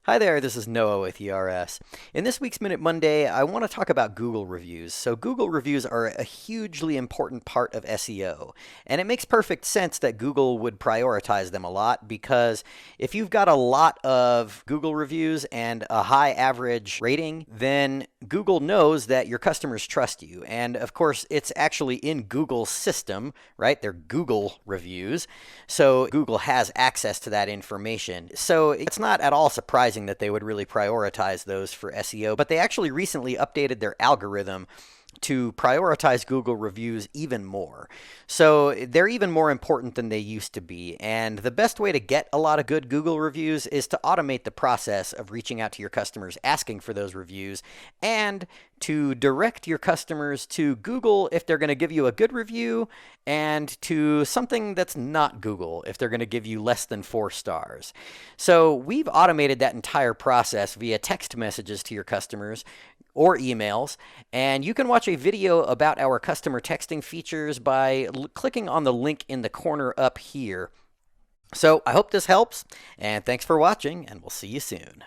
Hi there, this is Noah with ERS. In this week's Minute Monday, I want to talk about Google reviews. So Google reviews are a hugely important part of SEO, and it makes perfect sense that Google would prioritize them a lot because if you've got a lot of Google reviews and a high average rating, then Google knows that your customers trust you. And of course, it's actually in Google's system, right? They're Google reviews. So Google has access to that information. So it's not at all surprising that they would really prioritize those for SEO, but they actually recently updated their algorithm to prioritize Google reviews even more. So they're even more important than they used to be. And the best way to get a lot of good Google reviews is to automate the process of reaching out to your customers asking for those reviews and to direct your customers to Google if they're going to give you a good review and to something that's not Google if they're going to give you less than 4 stars. So we've automated that entire process via text messages to your customers or emails, and you can watch a video about our customer texting features by clicking on the link in the corner up here. So I hope this helps, and thanks for watching, and we'll see you soon.